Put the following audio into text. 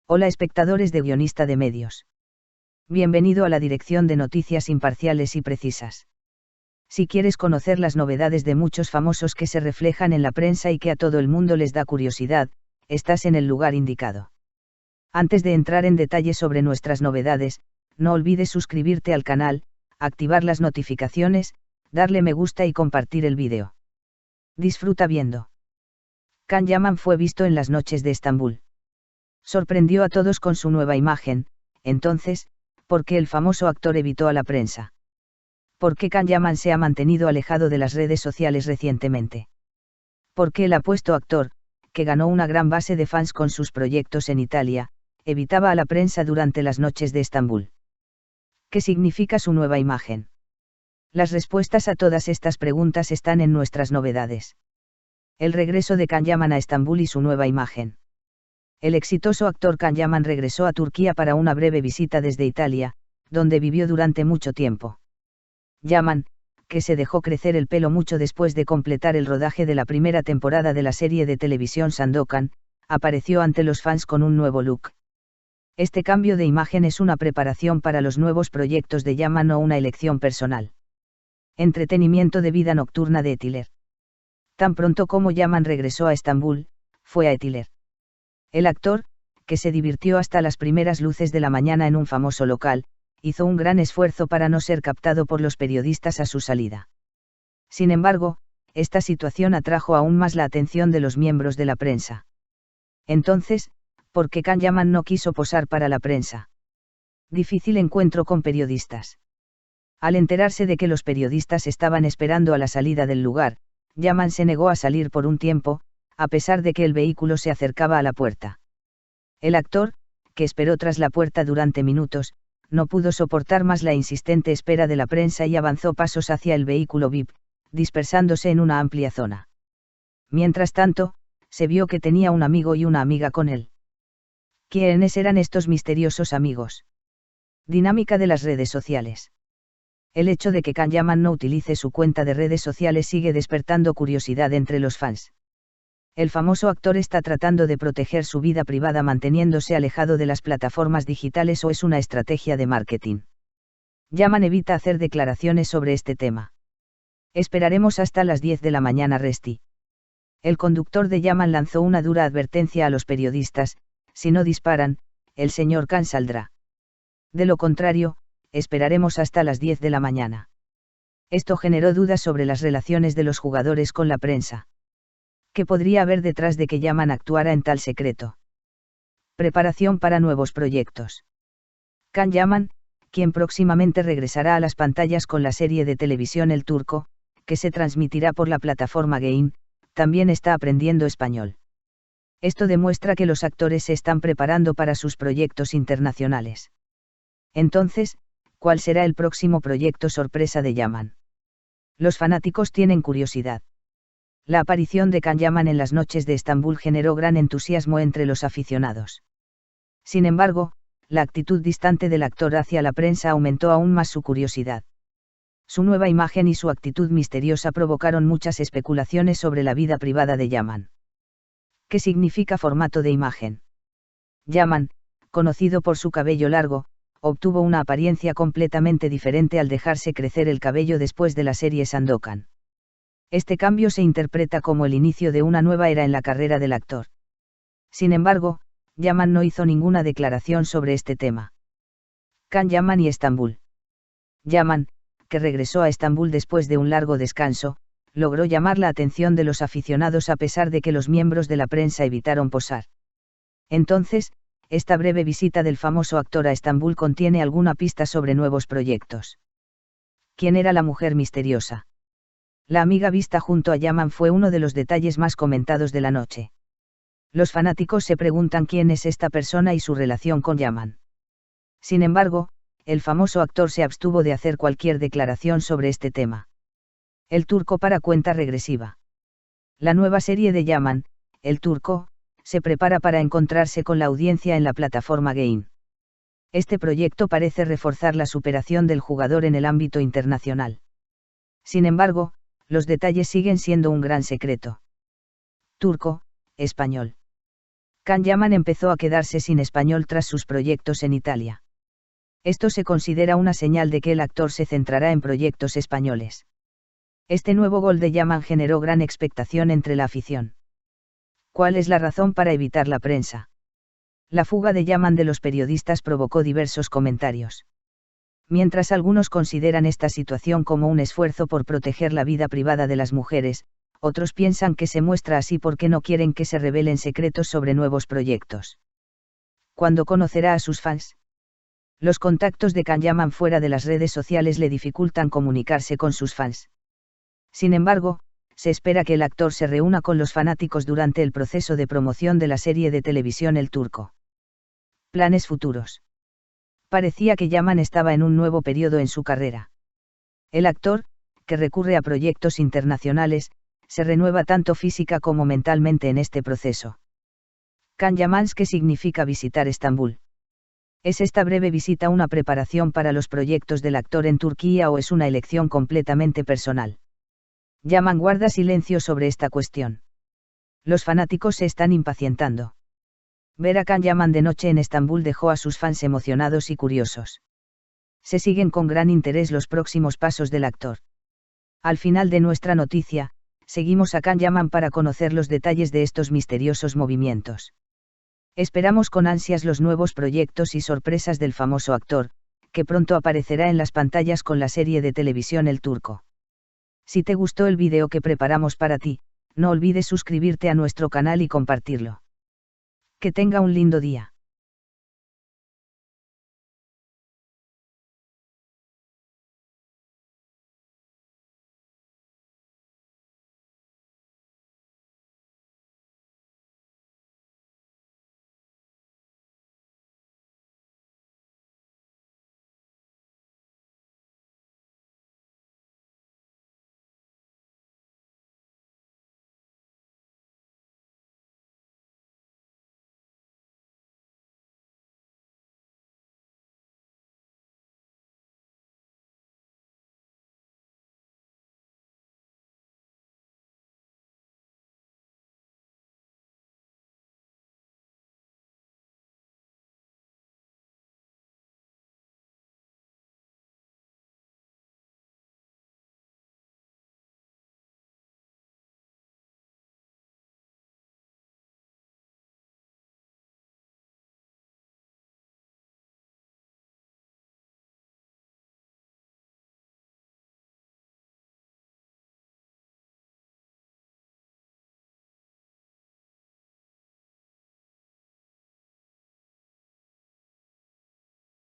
Hola espectadores de Guionista de Medios. Bienvenido a la dirección de noticias imparciales y precisas. Si quieres conocer las novedades de muchos famosos que se reflejan en la prensa y que a todo el mundo les da curiosidad, estás en el lugar indicado. Antes de entrar en detalle sobre nuestras novedades, no olvides suscribirte al canal, activar las notificaciones, darle me gusta y compartir el vídeo. Disfruta viendo. Can Yaman fue visto en las noches de Estambul. Sorprendió a todos con su nueva imagen. Entonces, ¿por qué el famoso actor evitó a la prensa? ¿Por qué Can Yaman se ha mantenido alejado de las redes sociales recientemente? ¿Por qué el apuesto actor, que ganó una gran base de fans con sus proyectos en Italia, evitaba a la prensa durante las noches de Estambul? ¿Qué significa su nueva imagen? Las respuestas a todas estas preguntas están en nuestras novedades. El regreso de Can Yaman a Estambul y su nueva imagen. El exitoso actor Can Yaman regresó a Turquía para una breve visita desde Italia, donde vivió durante mucho tiempo. Yaman, que se dejó crecer el pelo mucho después de completar el rodaje de la primera temporada de la serie de televisión Sandokan, apareció ante los fans con un nuevo look. Este cambio de imagen es una preparación para los nuevos proyectos de Yaman o una elección personal. Entretenimiento de vida nocturna de Etiler. Tan pronto como Yaman regresó a Estambul, fue a Etiler. El actor, que se divirtió hasta las primeras luces de la mañana en un famoso local, hizo un gran esfuerzo para no ser captado por los periodistas a su salida. Sin embargo, esta situación atrajo aún más la atención de los miembros de la prensa. Entonces, ¿por qué Can Yaman no quiso posar para la prensa? Difícil encuentro con periodistas. Al enterarse de que los periodistas estaban esperando a la salida del lugar, Yaman se negó a salir por un tiempo, a pesar de que el vehículo se acercaba a la puerta. El actor, que esperó tras la puerta durante minutos, no pudo soportar más la insistente espera de la prensa y avanzó pasos hacia el vehículo VIP, dispersándose en una amplia zona. Mientras tanto, se vio que tenía un amigo y una amiga con él. ¿Quiénes eran estos misteriosos amigos? Dinámica de las redes sociales. El hecho de que Can Yaman no utilice su cuenta de redes sociales sigue despertando curiosidad entre los fans. El famoso actor está tratando de proteger su vida privada manteniéndose alejado de las plataformas digitales o es una estrategia de marketing. Yaman evita hacer declaraciones sobre este tema. Esperaremos hasta las 10 de la mañana. Resti. El conductor de Yaman lanzó una dura advertencia a los periodistas: si no disparan, el señor Can saldrá. De lo contrario, esperaremos hasta las 10 de la mañana. Esto generó dudas sobre las relaciones de los jugadores con la prensa. ¿Qué podría haber detrás de que Yaman actuara en tal secreto? Preparación para nuevos proyectos. Can Yaman, quien próximamente regresará a las pantallas con la serie de televisión El Turco, que se transmitirá por la plataforma Gein, también está aprendiendo español. Esto demuestra que los actores se están preparando para sus proyectos internacionales. Entonces, ¿cuál será el próximo proyecto sorpresa de Yaman? Los fanáticos tienen curiosidad. La aparición de Can Yaman en las noches de Estambul generó gran entusiasmo entre los aficionados. Sin embargo, la actitud distante del actor hacia la prensa aumentó aún más su curiosidad. Su nueva imagen y su actitud misteriosa provocaron muchas especulaciones sobre la vida privada de Yaman. ¿Qué significa formato de imagen? Yaman, conocido por su cabello largo, obtuvo una apariencia completamente diferente al dejarse crecer el cabello después de la serie Sandokan. Este cambio se interpreta como el inicio de una nueva era en la carrera del actor. Sin embargo, Yaman no hizo ninguna declaración sobre este tema. Can Yaman y Estambul. Yaman, que regresó a Estambul después de un largo descanso, logró llamar la atención de los aficionados a pesar de que los miembros de la prensa evitaron posar. Entonces, esta breve visita del famoso actor a Estambul contiene alguna pista sobre nuevos proyectos. ¿Quién era la mujer misteriosa? La amiga vista junto a Yaman fue uno de los detalles más comentados de la noche. Los fanáticos se preguntan quién es esta persona y su relación con Yaman. Sin embargo, el famoso actor se abstuvo de hacer cualquier declaración sobre este tema. El Turco para cuenta regresiva. La nueva serie de Yaman, El Turco, se prepara para encontrarse con la audiencia en la plataforma Gein. Este proyecto parece reforzar la superación del jugador en el ámbito internacional. Sin embargo, los detalles siguen siendo un gran secreto. Turco, español. Can Yaman empezó a quedarse sin español tras sus proyectos en Italia. Esto se considera una señal de que el actor se centrará en proyectos españoles. Este nuevo gol de Yaman generó gran expectación entre la afición. ¿Cuál es la razón para evitar la prensa? La fuga de Yaman de los periodistas provocó diversos comentarios. Mientras algunos consideran esta situación como un esfuerzo por proteger la vida privada de las mujeres, otros piensan que se muestra así porque no quieren que se revelen secretos sobre nuevos proyectos. ¿Cuándo conocerá a sus fans? Los contactos de Can Yaman fuera de las redes sociales le dificultan comunicarse con sus fans. Sin embargo, se espera que el actor se reúna con los fanáticos durante el proceso de promoción de la serie de televisión El Turco. Planes futuros. Parecía que Yaman estaba en un nuevo periodo en su carrera. El actor, que recurre a proyectos internacionales, se renueva tanto física como mentalmente en este proceso. Can Yaman, ¿qué significa visitar Estambul? ¿Es esta breve visita una preparación para los proyectos del actor en Turquía o es una elección completamente personal? Yaman guarda silencio sobre esta cuestión. Los fanáticos se están impacientando. Ver a Can Yaman de noche en Estambul dejó a sus fans emocionados y curiosos. Se siguen con gran interés los próximos pasos del actor. Al final de nuestra noticia, seguimos a Can Yaman para conocer los detalles de estos misteriosos movimientos. Esperamos con ansias los nuevos proyectos y sorpresas del famoso actor, que pronto aparecerá en las pantallas con la serie de televisión El Turco. Si te gustó el vídeo que preparamos para ti, no olvides suscribirte a nuestro canal y compartirlo. Que tenga un lindo día.